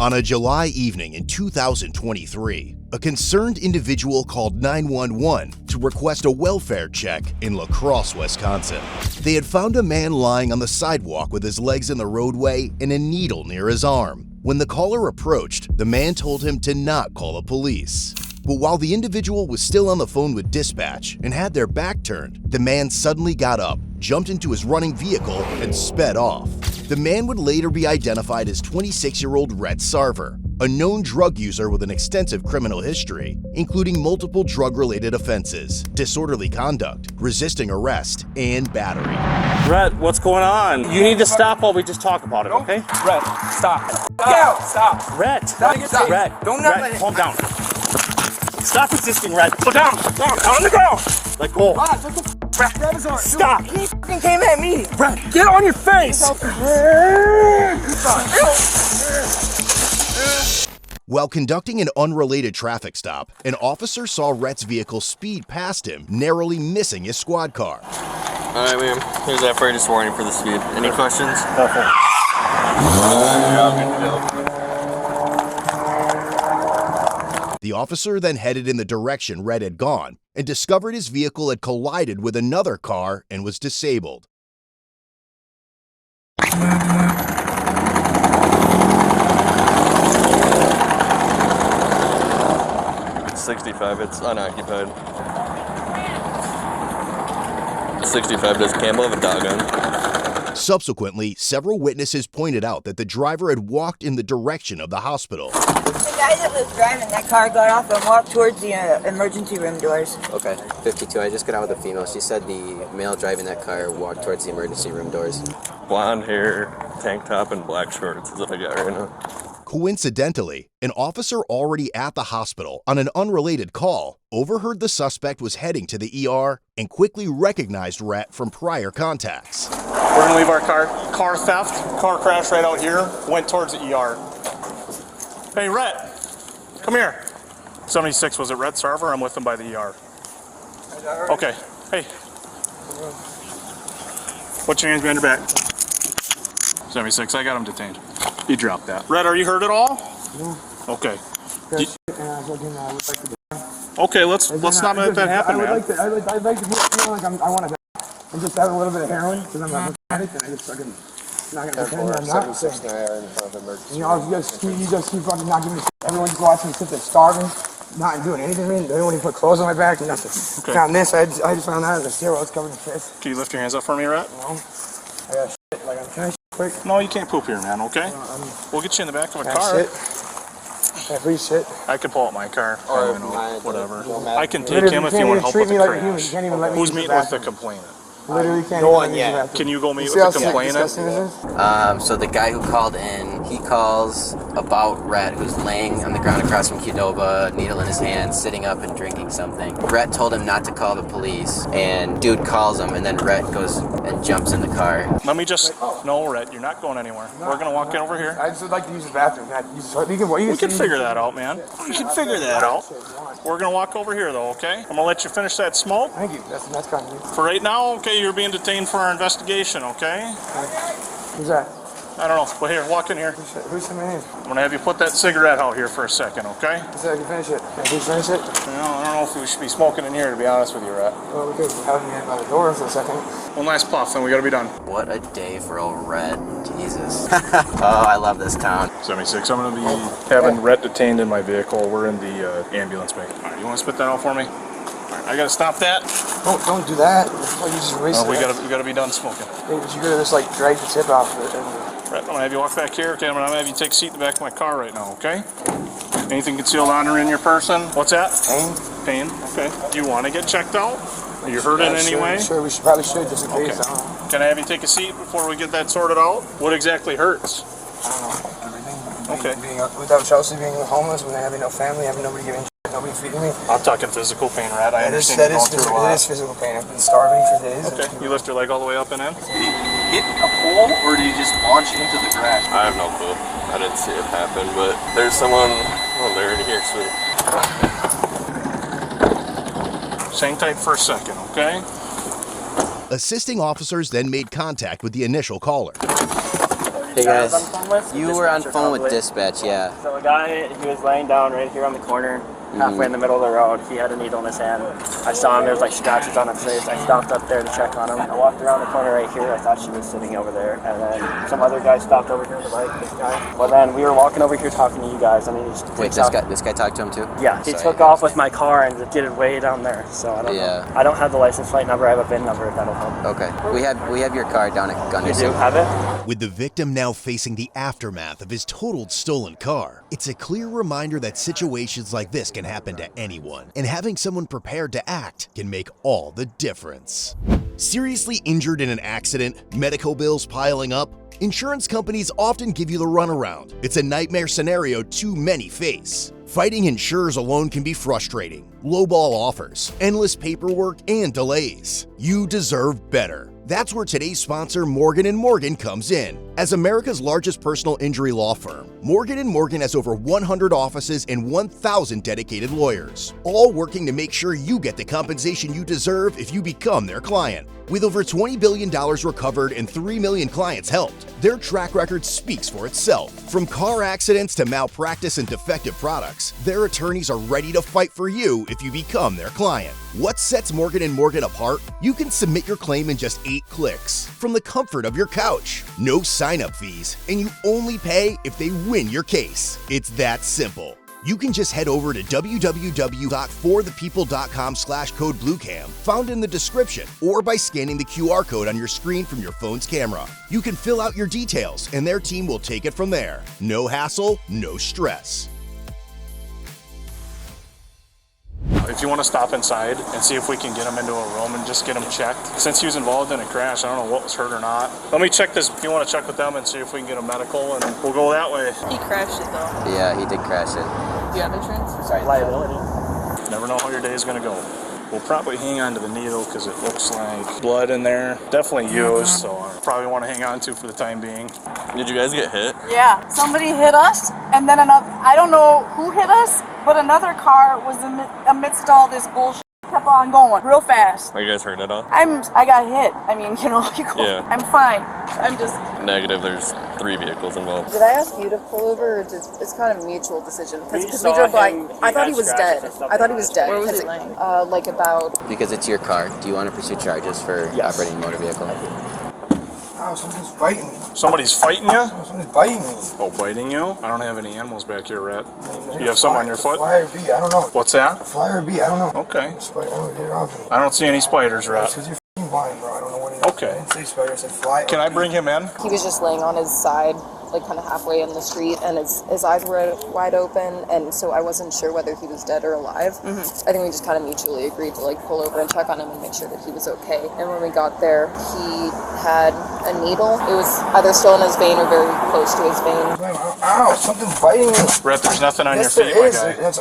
On a July evening in 2023, a concerned individual called 911 to request a welfare check in La Crosse, Wisconsin. They had found a man lying on the sidewalk with his legs in the roadway and a needle near his arm. When the caller approached, the man told him to not call the police. But while the individual was still on the phone with dispatch and had their back turned, the man suddenly got up, jumped into his running vehicle, and sped off. The man would later be identified as 26-year-old Rhett Sarver, a known drug user with an extensive criminal history, including multiple drug-related offenses, disorderly conduct, resisting arrest, and battery. Rhett, what's going on? You need to stop while we just talk about it, okay? Rhett, stop. Stop. Rhett, Stop. Rhett, Don't Rhett, calm down. Stop resisting, Rhett. Go down on the ground. Let go. Rhett, grab his arm. Stop. He fucking came at me. Rhett, get on your face. While conducting an unrelated traffic stop, an officer saw Rhett's vehicle speed past him, narrowly missing his squad car. All right, ma'am. Here's that for just warning for the speed. Any questions? Nothing. The officer then headed in the direction Rhett had gone and discovered his vehicle had collided with another car and was disabled. It's 65. It's unoccupied. 65 does Campbell have a dog on? Subsequently, several witnesses pointed out that the driver had walked in the direction of the hospital. The guy that was driving that car got off and walked towards the emergency room doors. Okay, 52. I just got out with a female. She said the male driving that car walked towards the emergency room doors. Blonde hair, tank top, and black shorts is what I got right now. Coincidentally, an officer already at the hospital on an unrelated call overheard the suspect was heading to the ER and quickly recognized Rhett from prior contacts. We're gonna leave our car theft, car crash right out here, went towards the ER. Hey, Rhett, come here. 76, was it Rhett Sarver? I'm with him by the ER. Okay, hey. Put your hands behind your back. 76, I got him detained. You dropped that. Rhett, are you hurt at all? No. Okay. Okay, let's not let that happen, man. I'd like to feel like I want to die and just have a little bit of heroin because I'm an addict and I just fucking not gonna pretend I'm not. 76 in front of emergency. You know, you just keep fucking not giving a shit. Everyone just watching me sit there starving, not doing anything. They don't even put clothes on my back, nothing. Okay. Found this. I just found out in the stairwell. It's covered in piss. Can you lift your hands up for me, Rhett? You know, I got shit. Like I'm trying to quick. No, you can't poop here, man, okay? We'll get you in the back of a car. Please sit. I can pull out my car. Or whatever. no I can take him if you want help with the like crash. You can't even let me Who's use the meeting with the bathroom. complainant? Literally can't No even one use yet. the bathroom. Can you go meet You with the see how complainant? disgusting this is? So the guy who called in, he calls about Rhett, who's laying on the ground across from Qdoba, needle in his hand, sitting up and drinking something. Rhett told him not to call the police, and dude calls him, and then Rhett goes and jumps in the car. Let me just... No, Rhett, you're not going anywhere. We're going to walk in over here. I just would like to use the bathroom. We can figure that out, man. We can figure that out. We're going to walk over here, though, okay? I'm going to let you finish that smoke. Thank you. That's kind of you. For right now, okay, you're being detained for our investigation, okay? Who's that? I don't know. Well, here, walk in here. Who's the man? I'm going to have you put that cigarette out here for a second, okay? He said I can finish it. Can you finish it? I don't know if we should be smoking in here, to be honest with you, Rhett. Well, we could have me by the door for a second. One last puff, and we got to be done. What a day for old Rhett. Jesus. Oh, I love this town. 76, I'm going to be having Rhett detained in my vehicle. We're in the ambulance bay. All right, you want to spit that out for me? All right, I got to stop that. Don't do that. You just wasted We got to be done smoking. Hey, but you could have just like dragged the tip off of it. Rhett, I'm going to have you walk back here. Okay, I'm going to have you take a seat in the back of my car right now, okay? Anything concealed on or in your person? What's that? Pain. Pain, okay. Do you want to get checked out? Are you hurt in any way? Sure, we probably should just in case. Okay. Can I have you take a seat before we get that sorted out? What exactly hurts? I don't know. Everything. Okay. Being without Chelsea, being homeless, when having no family, having nobody giving shit, nobody feeding me. I'm talking physical pain, Rhett. I understand That you're is going through a lot. physical pain. I've been starving for days. Okay, you lift your leg all the way up and in? Hit a pole, or did you just launch into the grass? I have no clue. I didn't see it happen, but there's someone there in here, so... Hang tight for a second, okay? Assisting officers then made contact with the initial caller. Hey guys. On phone with? You were on Dispatcher phone with probably. dispatch, yeah. So a guy, he was laying down right here on the corner, halfway in the middle of the road. He had a needle in his hand. I saw him, there was like scratches on his face. I stopped up there to check on him. I walked around the corner right here. I thought she was sitting over there. And then some other guy stopped over here on the bike, this guy. But then we were walking over here talking to you guys. I mean, he just Wait, this guy talked to him too? Yeah, he Sorry, took off with my car and did it way down there. So I don't know. I don't have the license plate number. I have a VIN number if that'll help. Okay. We have your car down at Gunderson. You do have it? With the victim now facing the aftermath of his totaled stolen car, it's a clear reminder that situations like this can happen to anyone, and having someone prepared to act can make all the difference. Seriously injured in an accident, medical bills piling up, insurance companies often give you the runaround. It's a nightmare scenario too many face. Fighting insurers alone can be frustrating. Lowball offers, endless paperwork, and delays. You deserve better. That's where today's sponsor, Morgan & Morgan, comes in. As America's largest personal injury law firm, Morgan & Morgan has over 100 offices and 1,000 dedicated lawyers, all working to make sure you get the compensation you deserve if you become their client. With over $20 billion recovered and 3 million clients helped, their track record speaks for itself. From car accidents to malpractice and defective products, their attorneys are ready to fight for you if you become their client. What sets Morgan & Morgan apart? You can submit your claim in just 8 clicks from the comfort of your couch. No sign-up fees, and you only pay if they win your case. It's that simple. You can just head over to www.forthepeople.com/codebluecam, found in the description, or by scanning the QR code on your screen from your phone's camera. You can fill out your details, and their team will take it from there. No hassle, no stress. If you want to stop inside and see if we can get him into a room and just get him checked. Since he was involved in a crash, I don't know what was hurt or not. Let me check this. If you want to check with them and see if we can get a medical, and we'll go that way. He crashed it though. Yeah, he did crash it. Do you have insurance? Sorry, liability. Never know how your day is going to go. We'll probably hang on to the needle because it looks like blood in there. Definitely used, so I probably want to hang on to for the time being. Did you guys get hit? Yeah. Somebody hit us, and then another. I don't know who hit us, but another car was amidst all this bullshit. Kept on going real fast. Are you guys hurt at all? I got hit. I mean, you know, Yeah. I'm fine. I'm just Negative. There's 3 vehicles involved. Did I ask you to pull over, or it's kind of a mutual decision? We Because saw we drove by, him, he I thought had he was scratches dead. and stuff I thought he on was his dead. Where was he because laying? like about... Because it's your car. Do you want to pursue charges for operating a motor vehicle? Oh, something's biting me. Somebody's fighting you? Something's biting me. Oh, biting you? I don't have any animals back here, Rhett. You have something on your foot? Fly or bee, I don't know. What's that? Fly or bee, I don't know. Okay. Spider, I don't get it off me. I don't see any spiders, Rhett. Because you're f***ing blind, bro. I don't know what it is. Okay. I didn't say spider, I said fly. Can I bring him in? He was just laying on his side, like kind of halfway in the street, and his eyes were wide open, and so I wasn't sure whether he was dead or alive. I think we just kind of mutually agreed to like pull over and check on him and make sure that he was okay. And when we got there, he had a needle. It was either still in his vein or very close to his vein. Ow, something's biting me. Rhett, there's nothing on Yes, your feet, there my is. guy. That's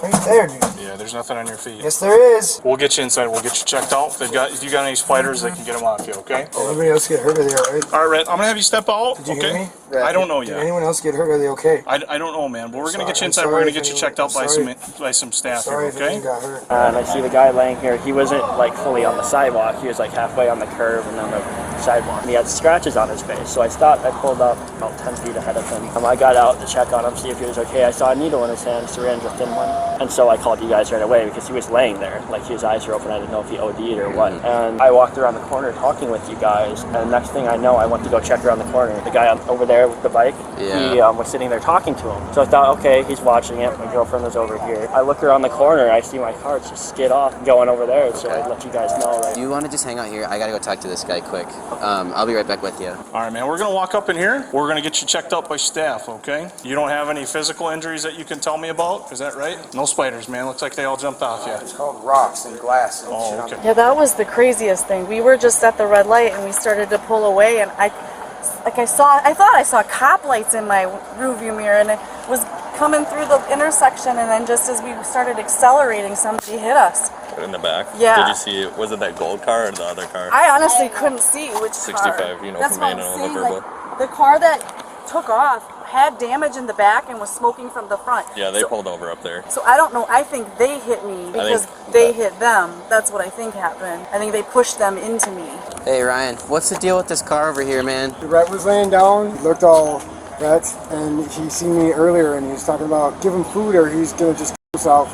right there, dude. Yeah, there's nothing on your feet. Yes, there is. We'll get you inside. We'll get you checked out. If you got any spiders, they can get them off you, okay? Did anybody else get hurt? Are they alright? All right, Rhett, I'm going to have you step out, Did you okay? hear me? I don't know Did yet. anyone else get hurt? Are they okay? I don't know, man, but we're going to get you I'm inside. sorry We're going to if get you anyone- checked out by sorry. some staff Sorry here, if okay? anyone got hurt. And I see the guy laying here. He wasn't like fully on the sidewalk. He was like halfway on the curb and on the sidewalk. And he had scratches on his face. So I stopped. I pulled up about 10 feet ahead of him. I got out to check on him, see if he was okay. I saw a needle in his hand, syringe, a thin one. And so I called you guys right away because he was laying there. Like his eyes were open. I didn't know if he OD'd or what. And I walked around the corner talking with you guys. And next thing I know, I went to go check around the corner. The guy over there with the bike, he was sitting there talking to him. So I thought, okay, he's watching it. My girlfriend was over here. I look around the corner. I see my car just skid off going over there. So I let you guys know. Do you want to just hang out here? I gotta go talk to this guy quick. I'll be right back with you. All right, man, we're going to walk up in here. We're going to get you checked out by staff, okay? You don't have any physical injuries that you can tell me about? Is that right? No spiders, man. Looks like they all jumped off you. It's called rocks and glass and shit. Oh, okay. Yeah, that was the craziest thing. We were just at the red light and we started to pull away, and I thought I saw cop lights in my rearview mirror, and it was coming through the intersection, and then just as we started accelerating, somebody hit us. In the back? Yeah. Did you see it? Was it that gold car or the other car? I honestly couldn't see which 65, car. you know, That's from what Maine I'm and saying. Liverpool. Like, the car that took off had damage in the back and was smoking from the front. Yeah, they pulled over up there. So I don't know. I think they hit me because they hit them. That's what I think happened. I think they pushed them into me. Hey Ryan, what's the deal with this car over here, man? The Rhett was laying down, he looked all wet, and he seen me earlier, and he was talking about give him food or he's gonna just kill himself.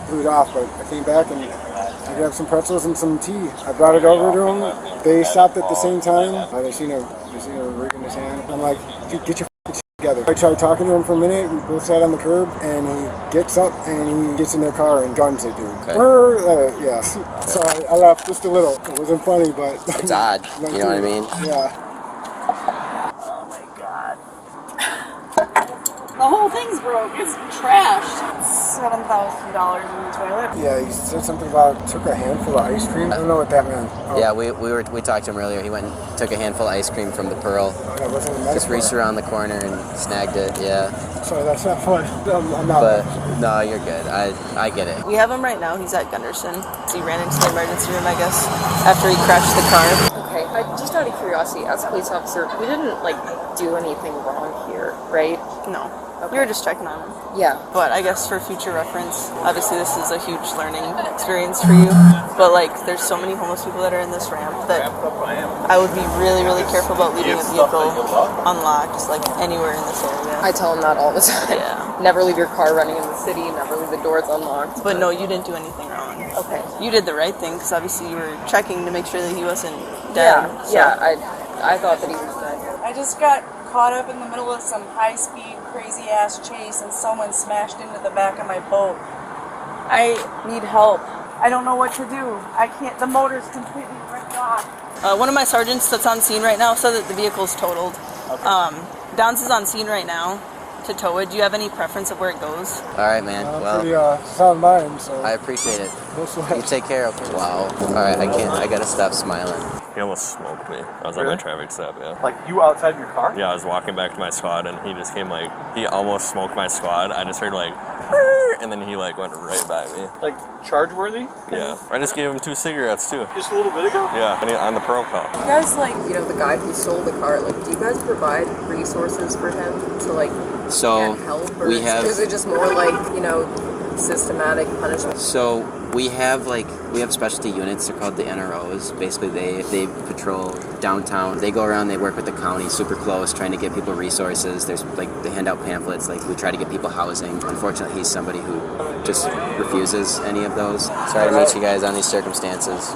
Blew it off, but I came back and I grabbed some pretzels and some tea. I brought it over to him. They stopped at the same time. They seen a rig in his hand. I'm like, dude, get your shit together. I tried talking to him for a minute. We both sat on the curb, and he gets up and he gets in their car and guns it, dude. Okay. Yeah. So I laughed just a little. It wasn't funny, but It's odd. You know what I mean? Yeah. Oh my god. The whole thing's broke. It's trashed. $7,000 in the toilet. Yeah, he said something about took a handful of ice cream. I don't know what that meant. Oh. Yeah, we talked to him earlier. He went and took a handful of ice cream from the Pearl. That wasn't a Just reached around the corner and snagged it. Yeah. Sorry, that's not fun. I'm not. But no, you're good. I get it. We have him right now. He's at Gunderson. He ran into the emergency room, I guess, after he crashed the car. Okay, just out of curiosity, as a police officer, we didn't like do anything wrong here, right? No. We were just checking on him. Yeah. But I guess for future reference, obviously this is a huge learning experience for you. But like, there's so many homeless people that are in this ramp that I would be really, really careful about leaving a vehicle unlocked, just like anywhere in this area. I tell him that all the time. Yeah. Never leave your car running in the city. Never leave the doors unlocked. But no, you didn't do anything wrong. Okay. You did the right thing because obviously you were checking to make sure that he wasn't dead. Yeah. So. Yeah. I thought that he was dead. I just got caught up in the middle of some high-speed, crazy-ass chase and someone smashed into the back of my boat. I need help. I don't know what to do. I can't, the motor's completely ripped off. One of my sergeants that's on scene right now said that the vehicle's totaled. Okay. Downs is on scene right now to tow it. Do you have any preference of where it goes? All right, man. Well, pretty sound mind, so I appreciate it. no You take care. Okay. Wow. All right, I gotta stop smiling. He almost smoked me. I was on my traffic stop, yeah. Like you outside your car? Yeah, I was walking back to my squad, and he just came he almost smoked my squad. I just heard "Brrr," and then he went right by me. Like charge-worthy? Yeah. I just gave him 2 cigarettes too. Just a little bit ago? Yeah, and on the Pearl call. You guys the guy who sold the car, do you guys provide resources for him to So get help? Or we have. is it just more systematic punishment? So we have specialty units. They're called the NROs. Basically, they patrol downtown. They go around. They work with the county super close, trying to get people resources. There's they hand out pamphlets. We try to get people housing. Unfortunately, he's somebody who just refuses any of those. Sorry to meet you guys on these circumstances.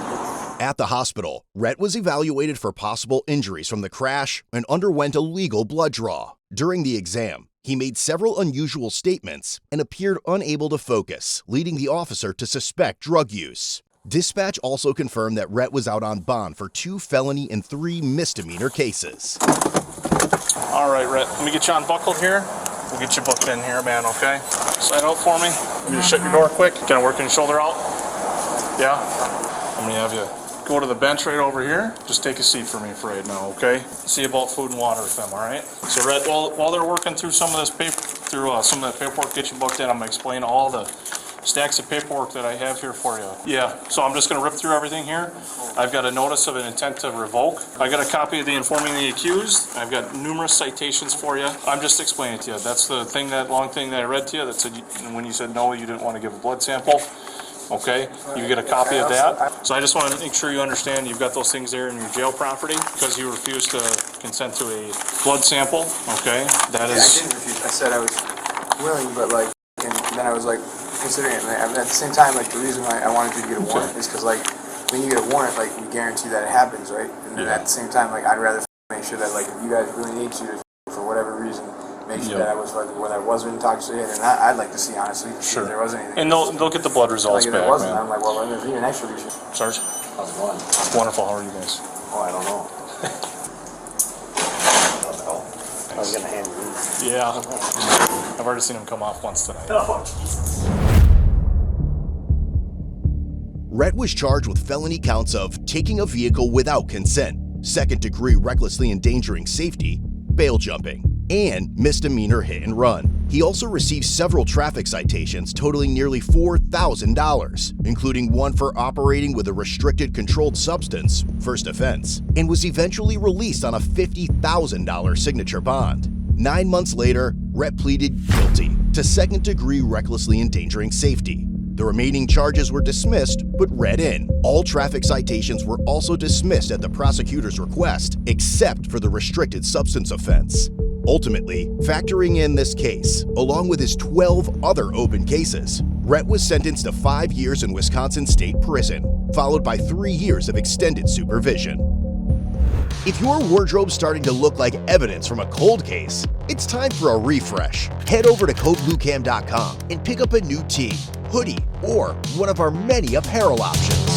At the hospital, Rhett was evaluated for possible injuries from the crash and underwent a legal blood draw. During the exam, he made several unusual statements and appeared unable to focus, leading the officer to suspect drug use. Dispatch also confirmed that Rhett was out on bond for 2 felony and 3 misdemeanor cases. All right, Rhett, let me get you unbuckled here. We'll get you booked in here, man, okay? Slide out for me. Let me just shut your door quick. Kind of working your shoulder out. Yeah? I'm going to have you go to the bench right over here. Just take a seat for me for right now, okay? See about food and water with them, all right? So, Rhett, while they're working through some of this some of that paperwork, get you booked in, I'm going to explain all the stacks of paperwork that I have here for you. Yeah, so I'm just going to rip through everything here. I've got a notice of an intent to revoke. I got a copy of the informing the accused. I've got numerous citations for you. I'm just explaining it to you. That's the thing, that long thing that I read to you that said when you said no, you didn't want to give a blood sample. Okay, you get a copy of that. So I just want to make sure you understand you've got those things there in your jail property because you refused to consent to a blood sample. Okay, that is. I didn't refuse. I said I was willing, but and then I was considering it. And at the same time, the reason why I wanted you to get a warrant is because when you get a warrant, we guarantee that it happens, right? And then at the same time, I'd rather make sure that if you guys really need to for whatever reason, make sure that I was whether I wasn't intoxicated, and I'd like to see honestly if there was anything. And they'll get the blood results if back, there wasn't, man. I'm well, if you're an extra, you should. Sarge? How's it going? Wonderful. How are you guys? Oh, I don't know. I was gonna hand you these. Yeah. I've already seen him come off once tonight. Rhett was charged with felony counts of taking a vehicle without consent, second-degree recklessly endangering safety, bail jumping, and misdemeanor hit and run. He also received several traffic citations totaling nearly $4,000, including one for operating with a restricted controlled substance, first offense, and was eventually released on a $50,000 signature bond. 9 months later, Rhett pleaded guilty to second-degree recklessly endangering safety. The remaining charges were dismissed but read in. All traffic citations were also dismissed at the prosecutor's request, except for the restricted substance offense. Ultimately, factoring in this case, along with his 12 other open cases, Rhett was sentenced to 5 years in Wisconsin State Prison, followed by 3 years of extended supervision. If your wardrobe's starting to look like evidence from a cold case, it's time for a refresh. Head over to codebluecam.com and pick up a new tee, hoodie, or one of our many apparel options.